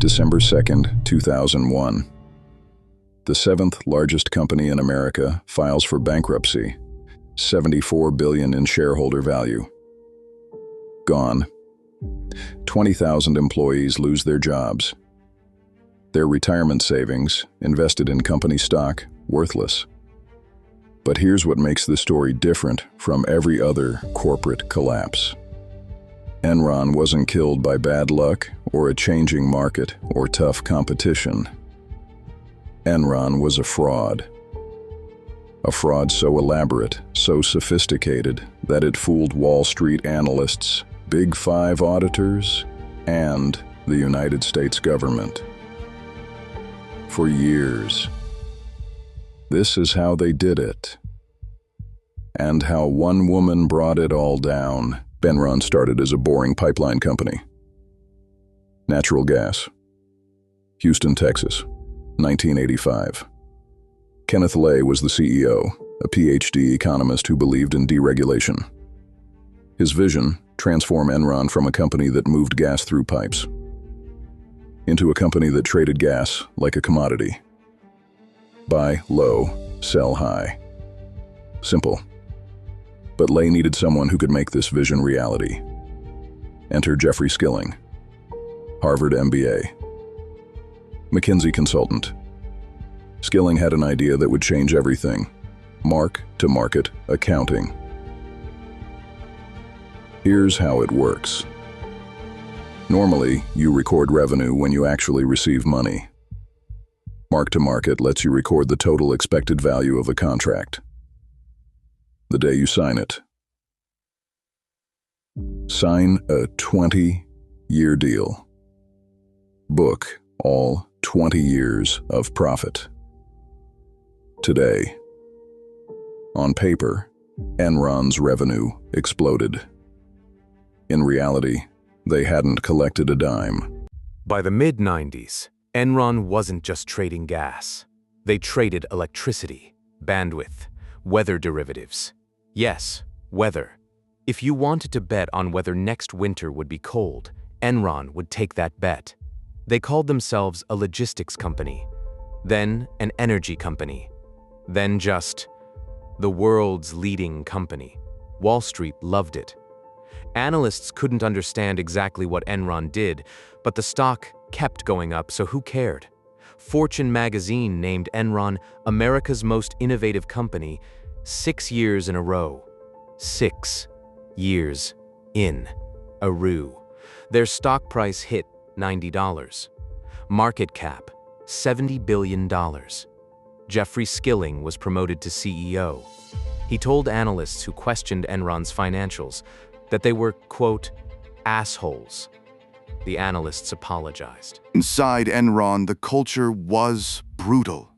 December 2, 2001. The seventh largest company in America files for bankruptcy, $74 billion in shareholder value. Gone. 20,000 employees lose their jobs. Their retirement savings, invested in company stock, worthless. But here's what makes this story different from every other corporate collapse. Enron wasn't killed by bad luck or a changing market or tough competition. Enron was a fraud. A fraud so elaborate, so sophisticated, that it fooled Wall Street analysts, Big Five auditors, and the United States government. For years. This is how they did it. And how one woman brought it all down. Enron started as a boring pipeline company. Natural gas. Houston, Texas, 1985. Kenneth was the CEO, a PhD economist who believed in deregulation. His vision, transform Enron from a company that moved gas through pipes into a company that traded gas like a commodity. Buy low, sell high. Simple. But Lay needed someone who could make this vision reality. Enter Jeffrey Skilling, Harvard MBA, McKinsey consultant. Skilling had an idea that would change everything: mark-to-market accounting. Here's how it works. Normally, you record revenue when you actually receive money. Mark-to-market lets you record the total expected value of a contract the day you sign it. Sign a 20-year deal. Book all 20 years of profit. Today, on paper, Enron's revenue exploded. In reality, they hadn't collected a dime. By the mid-90s, Enron wasn't just trading gas. They traded electricity, bandwidth, weather derivatives. Yes, weather. If you wanted to bet on whether next winter would be cold, Enron would take that bet. They called themselves a logistics company, then an energy company, then just the world's leading company. Wall Street loved it. Analysts couldn't understand exactly what Enron did, but the stock kept going up, so who cared? Fortune magazine named Enron America's most innovative company 6 years in a row. 6 years in a row. Their stock price hit $90. Market cap, $70 billion. Jeffrey Skilling was promoted to CEO. He told analysts who questioned Enron's financials that they were, quote, assholes. The analysts apologized. Inside Enron, the culture was brutal.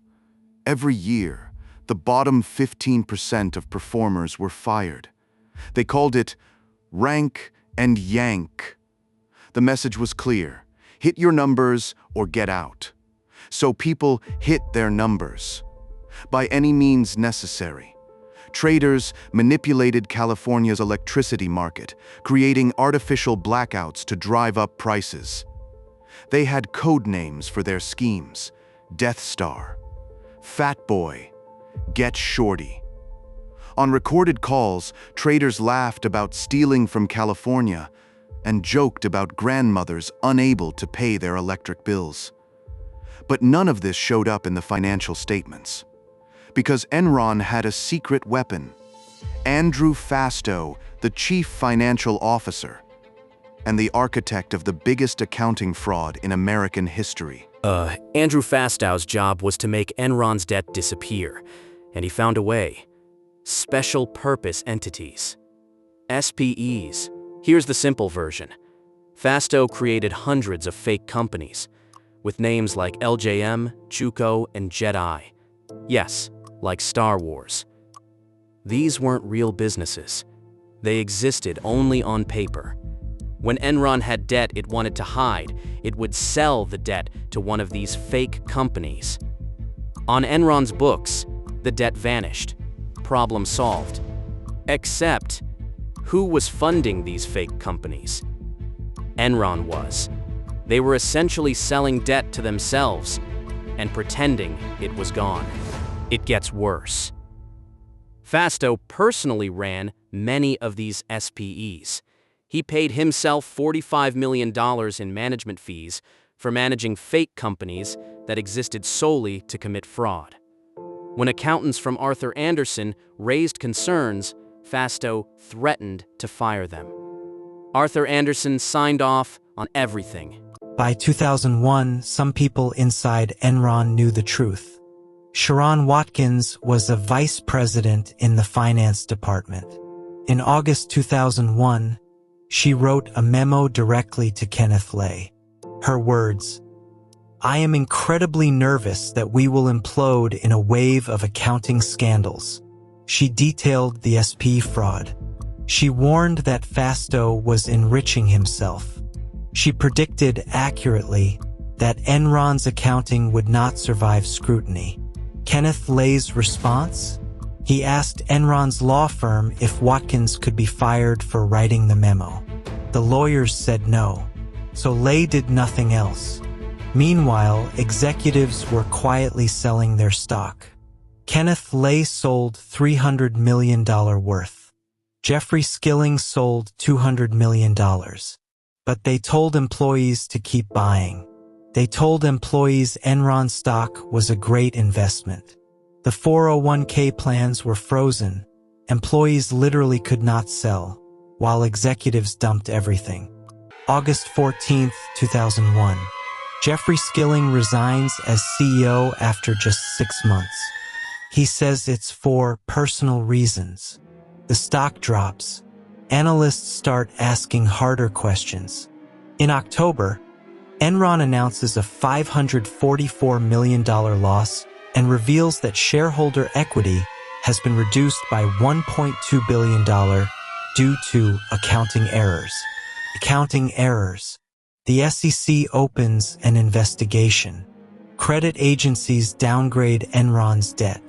Every year, the bottom 15% of performers were fired. They called it rank and yank. The message was clear: hit your numbers or get out. So people hit their numbers by any means necessary. Traders manipulated California's electricity market, creating artificial blackouts to drive up prices. They had code names for their schemes: Death Star, Fat Boy, Get Shorty. On recorded calls, traders laughed about stealing from California and joked about grandmothers unable to pay their electric bills. But none of this showed up in the financial statements, because Enron had a secret weapon: Andrew Fastow, the chief financial officer and the architect of the biggest accounting fraud in American history. Andrew Fastow's job was to make Enron's debt disappear, and he found a way. Special purpose entities. SPEs. Here's the simple version. Fastow created hundreds of fake companies, with names like LJM, Juco, and Jedi. Yes, like Star Wars. These weren't real businesses. They existed only on paper. When Enron had debt it wanted to hide, it would sell the debt to one of these fake companies. On Enron's books, the debt vanished. Problem solved. Except, who was funding these fake companies? Enron was. They were essentially selling debt to themselves and pretending it was gone. It gets worse. Fastow personally ran many of these SPEs. He paid himself $45 million in management fees for managing fake companies that existed solely to commit fraud. When accountants from Arthur Andersen raised concerns, Fastow threatened to fire them. Arthur Andersen signed off on everything. By 2001, some people inside Enron knew the truth. Sherron Watkins was a vice president in the finance department. In August 2001, she wrote a memo directly to Kenneth. Her words, "I am incredibly nervous that we will implode in a wave of accounting scandals." She detailed the SP fraud. She warned that Fastow was enriching himself. She predicted accurately that Enron's accounting would not survive scrutiny. Kenneth Lay's response? He asked Enron's law firm if Watkins could be fired for writing the memo. The lawyers said no, so Lay did nothing else. Meanwhile, executives were quietly selling their stock. Kenneth Lay sold $300 million worth. Jeffrey Skilling sold $200 million. But they told employees to keep buying. They told employees Enron stock was a great investment. The 401k plans were frozen. Employees literally could not sell, while executives dumped everything. August 14, 2001. Jeffrey Skilling resigns as CEO after just 6 months. He says it's for personal reasons. The stock drops. Analysts start asking harder questions. In October, Enron announces a $544 million loss and reveals that shareholder equity has been reduced by $1.2 billion due to accounting errors. Accounting errors. The SEC opens an investigation. Credit agencies downgrade Enron's debt.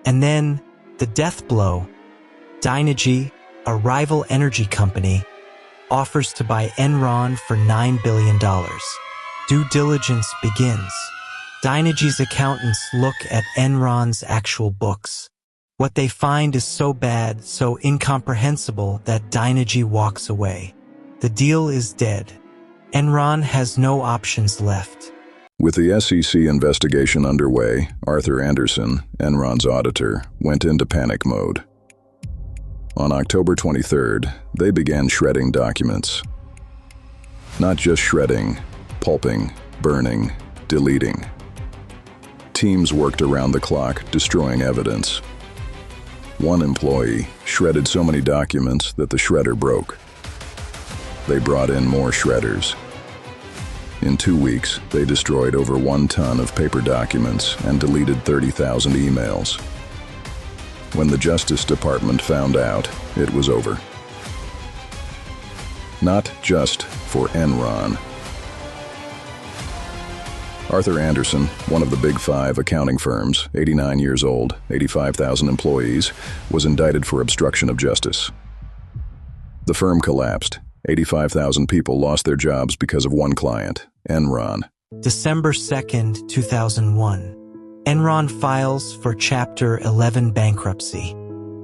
And then, the death blow. Dynegy, a rival energy company, offers to buy Enron for $9 billion. Due diligence begins. Dynegy's accountants look at Enron's actual books. What they find is so bad, so incomprehensible that Dynegy walks away. The deal is dead. Enron has no options left. With the SEC investigation underway, Arthur Andersen, Enron's auditor, went into panic mode. On October 23rd, they began shredding documents. Not just shredding, pulping, burning, deleting. Teams worked around the clock, destroying evidence. One employee shredded so many documents that the shredder broke. They brought in more shredders. In 2 weeks, they destroyed over 1 ton of paper documents and deleted 30,000 emails. When the Justice Department found out, it was over. Not just for Enron. Arthur Andersen, one of the big 5 accounting firms, 89 years old, 85,000 employees, was indicted for obstruction of justice. The firm collapsed. 85,000 people lost their jobs because of one client, Enron. December 2nd, 2001. Enron files for Chapter 11 bankruptcy.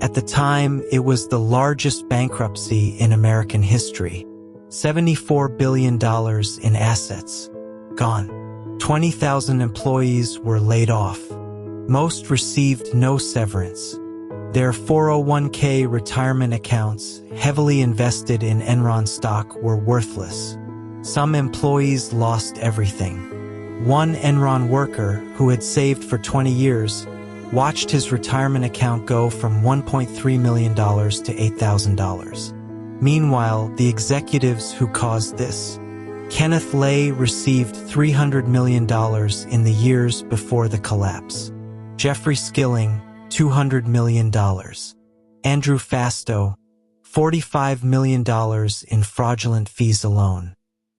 At the time, it was the largest bankruptcy in American history. $74 billion in assets. Gone. 20,000 employees were laid off. Most received no severance. Their 401k retirement accounts, heavily invested in Enron stock, were worthless. Some employees lost everything. One Enron worker, who had saved for 20 years, watched his retirement account go from $1.3 million to $8,000. Meanwhile, the executives who caused this, Kenneth Lay received $300 million in the years before the collapse. Jeffrey Skilling, $200 million. Andrew Fastow, $45 million in fraudulent fees alone.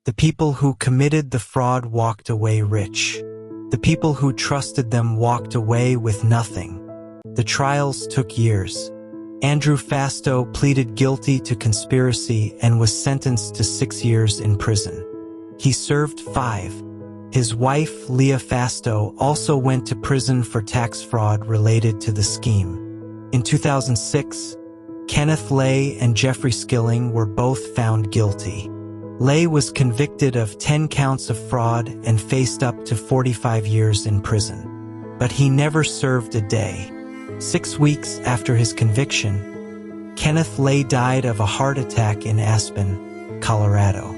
The people who committed the fraud walked away rich. The people who trusted them walked away with nothing. The trials took years. Andrew Fastow pleaded guilty to conspiracy and was sentenced to 6 years in prison. He served 5. His wife, Leah Fastow, also went to prison for tax fraud related to the scheme. In 2006, Kenneth Lay and Jeffrey Skilling were both found guilty. Lay was convicted of 10 counts of fraud and faced up to 45 years in prison. But he never served a day. 6 weeks after his conviction, Kenneth Lay died of a heart attack in Aspen, Colorado.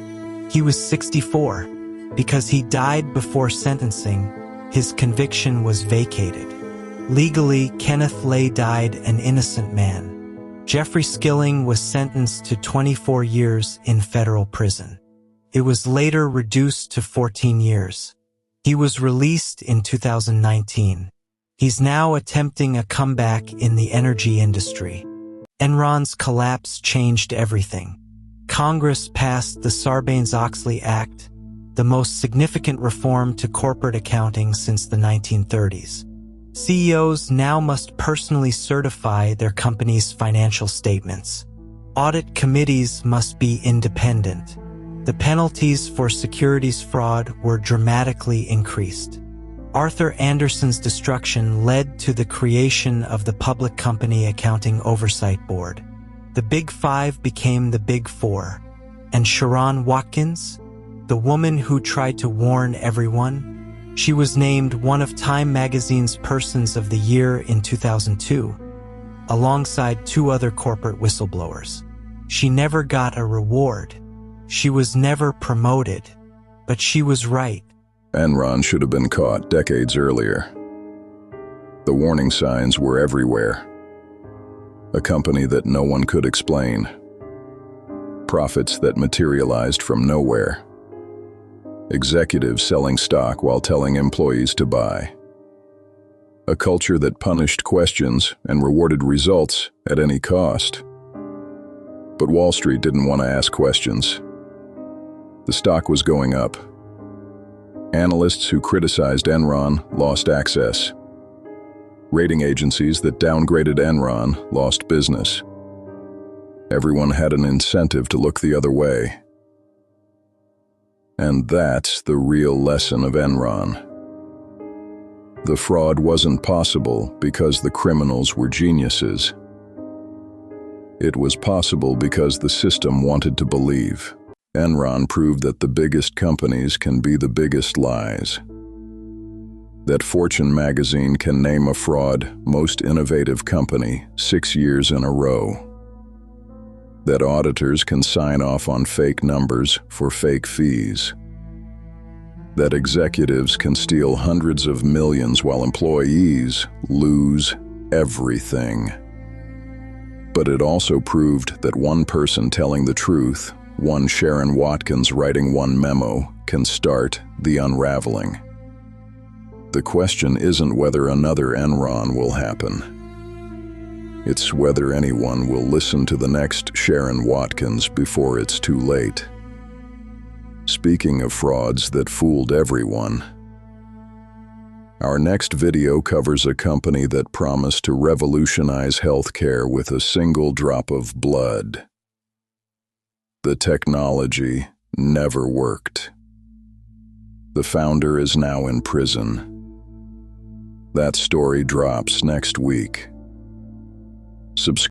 He was 64. Because he died before sentencing, his conviction was vacated. Legally, Kenneth Lay died an innocent man. Jeffrey Skilling was sentenced to 24 years in federal prison. It was later reduced to 14 years. He was released in 2019. He's now attempting a comeback in the energy industry. Enron's collapse changed everything. Congress passed the Sarbanes-Oxley Act, the most significant reform to corporate accounting since the 1930s. CEOs now must personally certify their company's financial statements. Audit committees must be independent. The penalties for securities fraud were dramatically increased. Arthur Andersen's destruction led to the creation of the Public Company Accounting Oversight Board. The Big Five became the Big Four. And Sherron Watkins, the woman who tried to warn everyone, she was named one of Time magazine's Persons of the Year in 2002, alongside 2 other corporate whistleblowers. She never got a reward. She was never promoted, but she was right. Enron should have been caught decades earlier. The warning signs were everywhere. A company that no one could explain. Profits that materialized from nowhere. Executives selling stock while telling employees to buy. A culture that punished questions and rewarded results at any cost. But Wall Street didn't want to ask questions. The stock was going up. Analysts who criticized Enron lost access. Rating agencies that downgraded Enron lost business. Everyone had an incentive to look the other way. And that's the real lesson of Enron. The fraud wasn't possible because the criminals were geniuses. It was possible because the system wanted to believe. Enron proved that the biggest companies can be the biggest lies. That Fortune magazine can name a fraud most innovative company 6 years in a row. That auditors can sign off on fake numbers for fake fees. That executives can steal hundreds of millions while employees lose everything. But it also proved that one person telling the truth, one Sherron Watkins writing one memo, can start the unraveling. The question isn't whether another Enron will happen. It's whether anyone will listen to the next Sherron Watkins before it's too late. Speaking of frauds that fooled everyone, our next video covers a company that promised to revolutionize healthcare with a single drop of blood. The technology never worked. The founder is now in prison. That story drops next week. Subscribe